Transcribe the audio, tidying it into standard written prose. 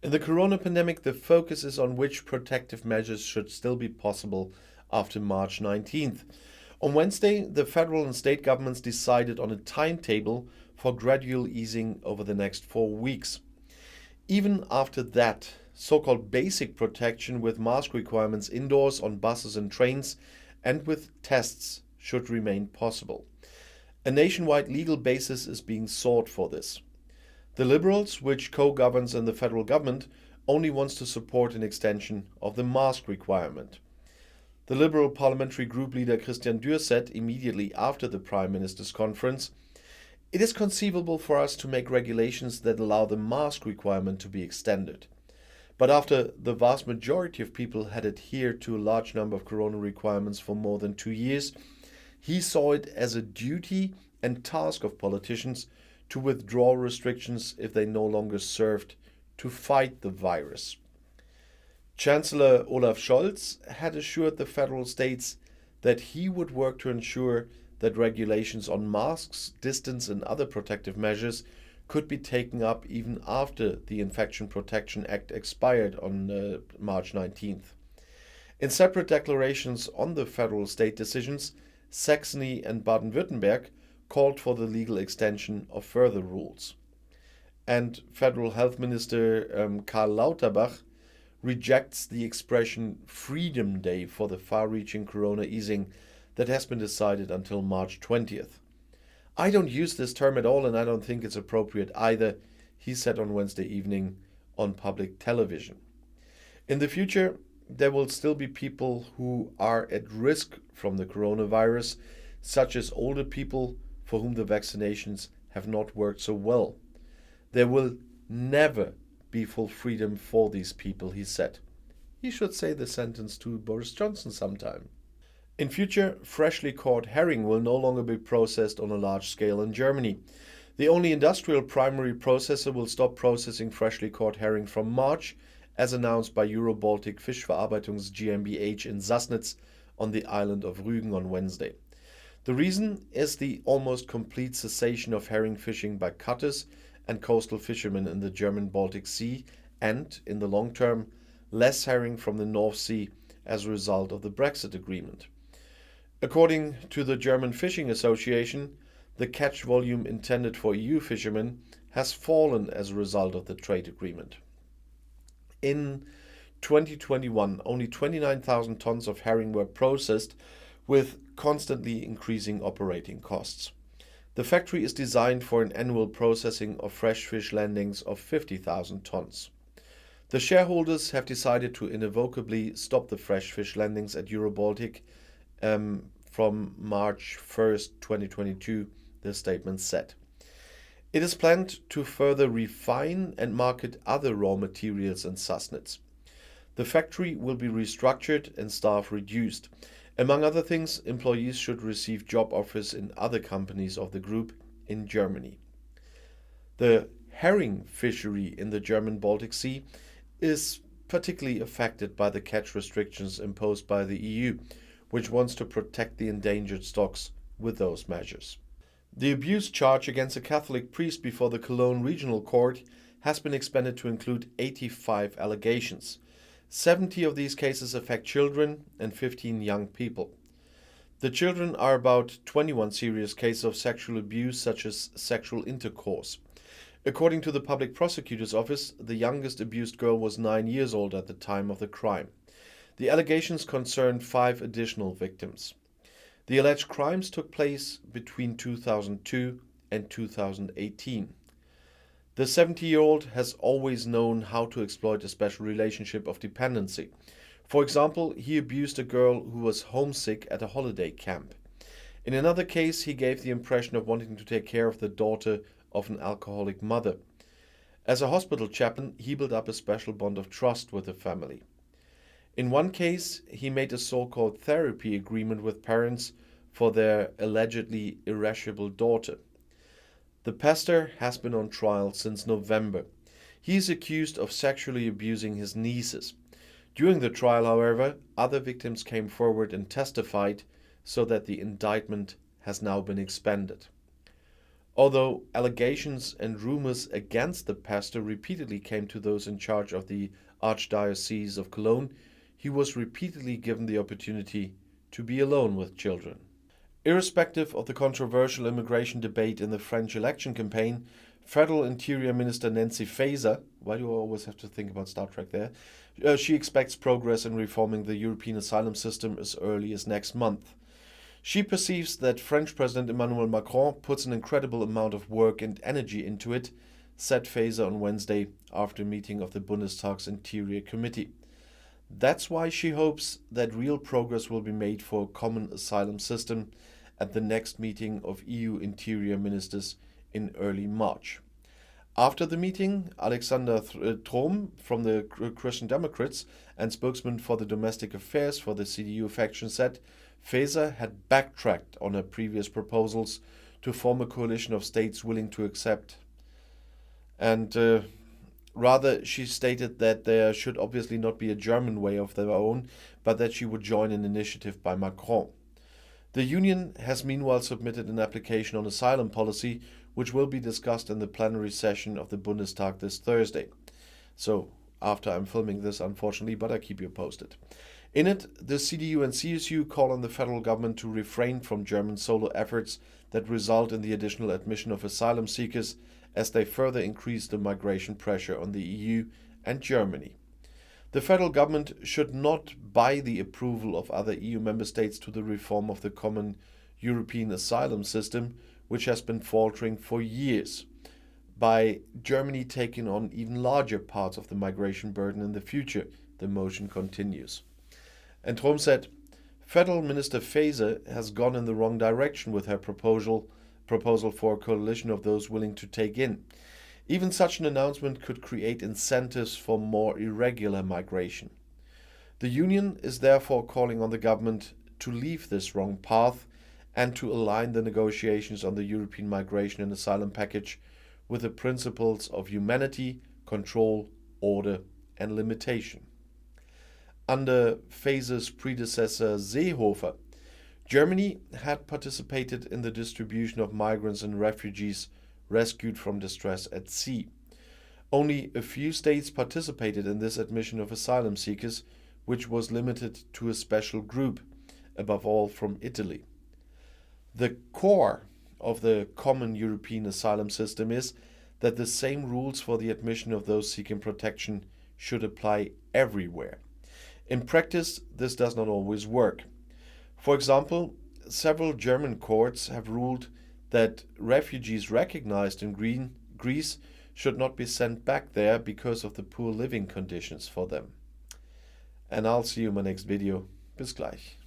In the corona pandemic, the focus is on which protective measures should still be possible after March 19th. On Wednesday, the federal and state governments decided on a timetable for gradual easing over the next 4 weeks. Even after that, so-called basic protection with mask requirements indoors on buses and trains and with tests should remain possible. A nationwide legal basis is being sought for this. The Liberals, which co-governs in the federal government, only wants to support an extension of the mask requirement. The Liberal parliamentary group leader Christian Dürr said immediately after the Prime Minister's conference, "It is conceivable for us to make regulations that allow the mask requirement to be extended. But after the vast majority of people had adhered to a large number of corona requirements for more than 2 years, he saw it as a duty and task of politicians to withdraw restrictions if they no longer served to fight the virus." Chancellor Olaf Scholz had assured the federal states that he would work to ensure that regulations on masks, distance, and other protective measures could be taken up even after the Infection Protection Act expired on March 19th. In separate declarations on the federal state decisions, Saxony and Baden-Württemberg called for the legal extension of further rules. And Federal Health Minister Karl Lauterbach rejects the expression Freedom Day for the far-reaching corona easing that has been decided until March 20th. "I don't use this term at all and I don't think it's appropriate either," he said on Wednesday evening on public television. In the future, there will still be people who are at risk from the coronavirus, such as older people for whom the vaccinations have not worked so well. There will never be full freedom for these people, he said. He should say the sentence to Boris Johnson sometime. In future, freshly caught herring will no longer be processed on a large scale in Germany. The only industrial primary processor will stop processing freshly caught herring from March, as announced by Euro-Baltic Fischverarbeitungs GmbH in Sassnitz on the island of Rügen on Wednesday. The reason is the almost complete cessation of herring fishing by cutters and coastal fishermen in the German Baltic Sea and, in the long term, less herring from the North Sea as a result of the Brexit agreement. According to the German Fishing Association, the catch volume intended for EU fishermen has fallen as a result of the trade agreement. In 2021, only 29,000 tons of herring were processed, with constantly increasing operating costs. The factory is designed for an annual processing of fresh fish landings of 50,000 tons. The shareholders have decided to irrevocably stop the fresh fish landings at Euro-Baltic from March 1st, 2022, the statement said. It is planned to further refine and market other raw materials in Sassnitz. The factory will be restructured and staff reduced. Among other things, employees should receive job offers in other companies of the group in Germany. The herring fishery in the German Baltic Sea is particularly affected by the catch restrictions imposed by the EU, which wants to protect the endangered stocks with those measures. The abuse charge against a Catholic priest before the Cologne Regional Court has been expanded to include 85 allegations. 70 of these cases affect children and 15 young people. The children are about 21 serious cases of sexual abuse, such as sexual intercourse. According to the public prosecutor's office, the youngest abused girl was 9 years old at the time of the crime. The allegations concern 5 additional victims. The alleged crimes took place between 2002 and 2018. The 70-year-old has always known how to exploit a special relationship of dependency. For example, he abused a girl who was homesick at a holiday camp. In another case, he gave the impression of wanting to take care of the daughter of an alcoholic mother. As a hospital chaplain, he built up a special bond of trust with the family. In one case, he made a so-called therapy agreement with parents for their allegedly irascible daughter. The pastor has been on trial since November. He is accused of sexually abusing his nieces. During the trial, however, other victims came forward and testified, so that the indictment has now been expanded. Although allegations and rumors against the pastor repeatedly came to those in charge of the Archdiocese of Cologne, he was repeatedly given the opportunity to be alone with children. Irrespective of the controversial immigration debate in the French election campaign, Federal Interior Minister Nancy Faeser, why do I always have to think about Star Trek there? She expects progress in reforming the European asylum system as early as next month. She perceives that French President Emmanuel Macron puts an incredible amount of work and energy into it, said Faeser on Wednesday after a meeting of the Bundestag's Interior Committee. That's why she hopes that real progress will be made for a common asylum system at the next meeting of EU interior ministers in early March. After the meeting, Alexander Trom from the Christian Democrats and spokesman for the domestic affairs for the CDU faction said Faeser had backtracked on her previous proposals to form a coalition of states willing to accept. And rather, she stated that there should obviously not be a German way of their own, but that she would join an initiative by Macron. The Union has meanwhile submitted an application on asylum policy, which will be discussed in the plenary session of the Bundestag this Thursday. So, after I'm filming this, unfortunately, but I keep you posted. In it, the CDU and CSU call on the federal government to refrain from German solo efforts that result in the additional admission of asylum seekers as they further increase the migration pressure on the EU and Germany. The federal government should not buy the approval of other EU member states to the reform of the common European asylum system, which has been faltering for years, by Germany taking on even larger parts of the migration burden in the future, the motion continues. And Trom said, Federal Minister Faeser has gone in the wrong direction with her proposal for a coalition of those willing to take in. Even such an announcement could create incentives for more irregular migration. The Union is therefore calling on the government to leave this wrong path and to align the negotiations on the European migration and asylum package with the principles of humanity, control, order, and limitation. Under Faeser's predecessor Seehofer, Germany had participated in the distribution of migrants and refugees rescued from distress at sea. Only a few states participated in this admission of asylum seekers, which was limited to a special group, above all from Italy. The core of the common European asylum system is that the same rules for the admission of those seeking protection should apply everywhere. In practice, this does not always work. For example, several German courts have ruled that refugees recognized in Greece should not be sent back there because of the poor living conditions for them. And I'll see you in my next video. Bis gleich.